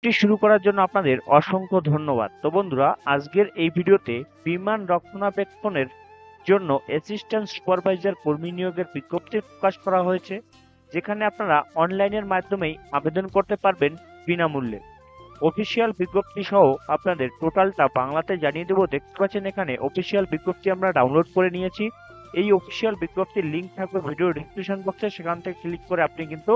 এটি শুরু করার জন্য আপনাদের অসংখ্য ধন্যবাদ। তো বন্ধুরা, আজকের এই ভিডিওতে বিমান রক্ষণাবেক্ষণের জন্য অ্যাসিস্ট্যান্ট সুপারভাইজার কর্মী নিয়োগের বিজ্ঞপ্তি প্রকাশ করা হয়েছে, যেখানে আপনারা অনলাইনের মাধ্যমেই আবেদন করতে পারবেন বিনামূল্যে। অফিসিয়াল বিজ্ঞপ্তি সহ আপনাদের টোটালটা বাংলাতে জানিয়ে দেবো। দেখতে পাচ্ছেন এখানে অফিসিয়াল বিজ্ঞপ্তি আমরা ডাউনলোড করে নিয়েছি। এই অফিসিয়াল বিজ্ঞপ্তির লিঙ্ক থাকবে ভিডিও ডিসক্রিপশন বক্সে, সেখান থেকে ক্লিক করে আপনি কিন্তু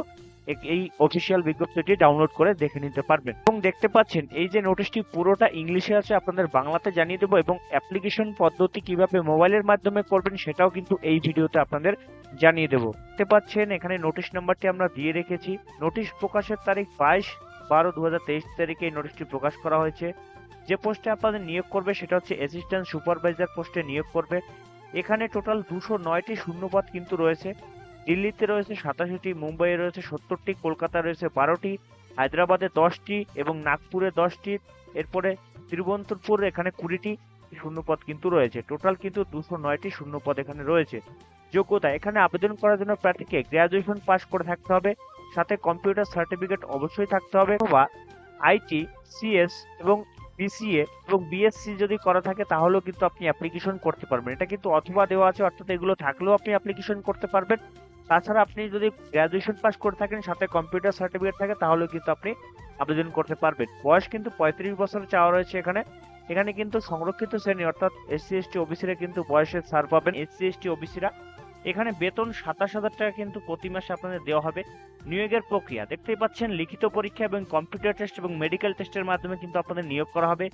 এই অফিসিয়াল বিজ্ঞপ্তিটি ডাউনলোড করে দেখে নিতে পারবেন। এবং দেখতে পাচ্ছেন এই যে নোটিশটি পুরোটা ইংলিশে আছে, আপনাদের বাংলাতে জানিয়ে দেবো, এবং অ্যাপ্লিকেশন পদ্ধতি কিভাবে মোবাইলের মাধ্যমে করবেন সেটাও কিন্তু এই ভিডিওতে আপনাদের জানিয়ে দেবো। দেখতে পাচ্ছেন এখানে নোটিশ নাম্বারটি আমরা দিয়ে রেখেছি। নোটিশ প্রকাশের তারিখ 22/12/2023 তারিখে এই নোটিশটি প্রকাশ করা হয়েছে। যে পোস্টে আপনাদের নিয়োগ করবে সেটা হচ্ছে অ্যাসিস্ট্যান্ট সুপারভাইজার পোস্টে নিয়োগ করবে। এখানে টোটাল 209টি শূন্যপদ কিন্তু রয়েছে। দিল্লিতে রয়েছে 87টি, মুম্বাইয়ে রয়েছে 70টি, কলকাতায় রয়েছে 12টি, হায়দ্রাবাদে 10টি এবং নাগপুরে 10টি, এরপরে তিরুবনন্তপুর এখানে 20টি শূন্যপদ কিন্তু রয়েছে। টোটাল কিন্তু 209টি শূন্যপদ এখানে রয়েছে। যোগ্যতা, এখানে আবেদন করার জন্য প্রার্থীকে গ্র্যাজুয়েশন পাস করে থাকতে হবে, সাথে কম্পিউটার সার্টিফিকেট অবশ্যই থাকতে হবে, অথবা আইটি, সিএস এবং বিসিএ এবং বিএসসি যদি করা থাকে তাহলেও কিন্তু আপনি অ্যাপ্লিকেশন করতে পারবেন। এটা কিন্তু অথবা দেওয়া আছে, অর্থাৎ এগুলো থাকলেও আপনি অ্যাপ্লিকেশন করতে পারবেন। তাছাড়া আপনি যদি গ্র্যাজুয়েশন পাস করে থাকেন, সাথে কম্পিউটার সার্টিফিকেট থাকে, তাহলে কিন্তু আপনি আবেদন করতে পারবেন। বয়স কিন্তু 35 বছর চাওয়া রয়েছে এখানে। এখানে কিন্তু সংরক্ষিত শ্রেণী অর্থাৎ এসসি এসটি ওবিসিরা কিন্তু বয়সের ছাড় পাবেন। এসসি এসটি ওবিসিরা এখানে বেতন 27,000 টাকা কিন্তু প্রতি মাসে আপনাদের দেওয়া হবে। নিয়োগের প্রক্রিয়া দেখতেই পাচ্ছেন, লিখিত পরীক্ষা এবং কম্পিউটার টেস্ট এবং মেডিকেল টেস্টের মাধ্যমে কিন্তু আপনাদের নিয়োগ করা হবে।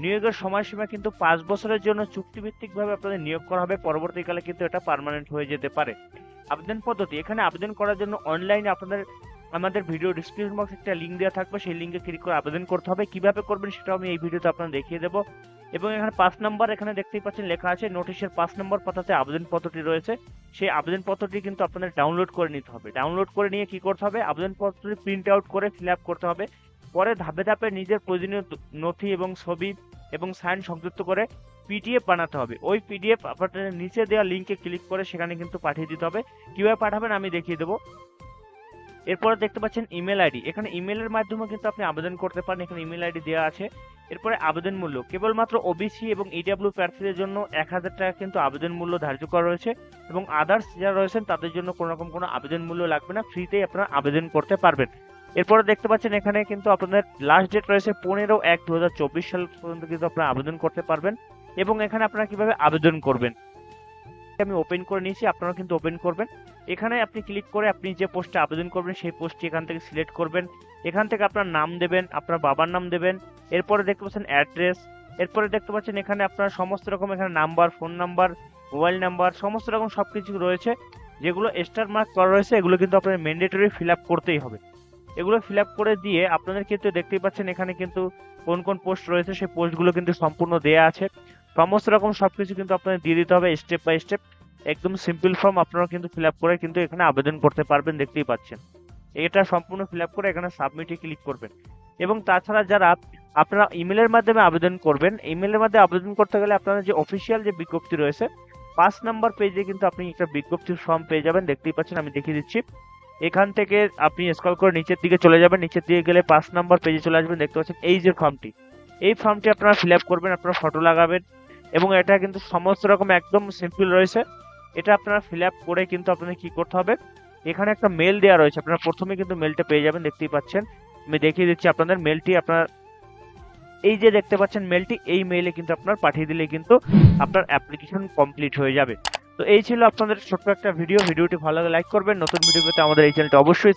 নিয়োগের সময়সীমা কিন্তু 5 বছরের জন্য চুক্তিভিত্তিকভাবে আপনাদের নিয়োগ করা হবে। পরবর্তীকালে কিন্তু এটা পার্মানেন্ট হয়ে যেতে পারে। আবেদন পদ্ধতি, এখানে আবেদন করার জন্য অনলাইনে আপনাদের আমাদের ভিডিও ডিসক্রিপশন বক্সে একটা লিঙ্ক দেওয়া থাকবে, সেই লিঙ্কে ক্লিক করে আবেদন করতে হবে। কিভাবে করবেন সেটাও আমি এই ভিডিওতে আপনাদের দেখিয়ে দেবো। এবং এখানে 5 নম্বর এখানে দেখতেই পাচ্ছেন লেখা আছে, নোটিশের 5 নম্বর পাতাতে আবেদন পত্রটি রয়েছে। সেই আবেদন পত্রটি কিন্তু আপনাদের ডাউনলোড করে নিতে হবে। ডাউনলোড করে নিয়ে কি করতে হবে, আবেদন পত্রটি প্রিন্ট আউট করে ফিল আপ করতে হবে। পরে ধাপে ধাপে নিজের প্রয়োজনীয় নথি এবং ছবি এবং সাইন সংযুক্ত করে পিডিএফ বানাতে হবে। ওই পিডিএফ আপনাদের নিচে দেওয়া লিঙ্কে ক্লিক করে সেখানে কিন্তু পাঠিয়ে দিতে হবে। কিভাবে পাঠাবেন আমি দেখিয়ে দেবো। এরপরে দেখতে পাচ্ছেন ইমেল আইডি, এখানে ইমেলের মাধ্যমে কিন্তু আপনি আবেদন করতে পারেন। এখানে ইমেল আইডি দেওয়া আছে। এরপরে আবেদন মূল্য, কেবলমাত্র ওবিসি এবং ইডব্লিউ প্রার্থীদের জন্য 1000 টাকা কিন্তু আবেদন মূল্য ধার্য করা রয়েছে, এবং আদার্স যারা রয়েছেন তাদের জন্য কোনো রকম কোনো আবেদন মূল্য লাগবে না, ফ্রিতেই আপনারা আবেদন করতে পারবেন। এরপরে দেখতে পাচ্ছেন এখানে কিন্তু আপনাদের লাস্ট ডেট রয়েছে 15/1/2024 সাল পর্যন্ত কিন্তু আপনারা আবেদন করতে পারবেন। এবং এখানে আপনারা কিভাবে আবেদন করবেন আমি ওপেন করে নিয়েছি, আপনারা কিন্তু ওপেন করবেন। এখানে আপনি ক্লিক করে আপনি যে পোস্টে আবেদন করবেন সেই পোস্টটি এখান থেকে সিলেক্ট করবেন। এখান থেকে আপনার নাম দেবেন, আপনার বাবার নাম দেবেন। এরপরে দেখতে পাচ্ছেন অ্যাড্রেস। এরপরে দেখতে পাচ্ছেন এখানে আপনার সমস্ত রকম এখানে number, phone number, mobile number, সমস্ত রকম সবকিছু রয়েছে। যেগুলো স্টার মার্ক করা রয়েছে এগুলো কিন্তু আপনার ম্যান্ডেটরি ফিল আপ করতেই হবে। এগুলো ফিল আপ করে দিয়ে আপনাদের কিন্তু দেখতেই পাচ্ছেন এখানে কিন্তু কোন কোন পোস্ট রয়েছে সেই পোস্টগুলো কিন্তু সম্পূর্ণ দেয়া আছে। সমস্ত রকম সবকিছু কিন্তু আপনাদের দিয়ে দিতে হবে স্টেপ বাই স্টেপ। একদম সিম্পল ফর্ম, আপনারা কিন্তু ফিল আপ করে কিন্তু এখানে আবেদন করতে পারবেন। দেখতেই পাচ্ছেন এটা সম্পূর্ণ ফিল আপ করে এখানে সাবমিটে ক্লিক করবেন। এবং তাছাড়া যারা আপনারা ইমেলের মাধ্যমে আবেদন করবেন, ইমেলের মাধ্যমে আবেদন করতে গেলে আপনারা যে অফিসিয়াল যে বিজ্ঞপ্তি রয়েছে 5 নম্বর পেজে কিন্তু আপনি একটা বিজ্ঞপ্তির ফর্ম পেয়ে যাবেন। দেখতেই পাচ্ছেন, আমি দেখিয়ে দিচ্ছি। এখান থেকে আপনি স্ক্রল করে নিচের দিকে চলে যাবেন, নিচের দিকে গেলে 5 নম্বর পেজে চলে আসবেন। দেখতে পাচ্ছেন এই যে ফর্মটি, এই ফর্মটি আপনারা ফিল আপ করবেন, আপনারা ফটো লাগাবেন। এবং এটা কিন্তু সমস্ত রকম একদম সিম্পল রয়েছে। এটা আপনারা ফিল আপ করে কিন্তু আপনাদের কি করতে হবে, এখানে একটা মেল দেওয়া রয়েছে, আপনারা প্রথমে কিন্তু মেলটা পেয়ে যাবেন। দেখতেই পাচ্ছেন, আমি দেখিয়ে দিচ্ছি আপনাদের মেলটি। আপনার এই যে দেখতে পাচ্ছেন মেলটি, এই মেইলে কিন্তু আপনার পাঠিয়ে দিলে কিন্তু আপনার অ্যাপ্লিকেশন কমপ্লিট হয়ে যাবে। তো এই ছিল আপনাদের ছোট্ট একটা ভিডিও। ভিডিওটি ভালো লাগে লাইক করবেন, নতুন ভিডিও পেতে আমাদের এই চ্যানেলটা অবশ্যই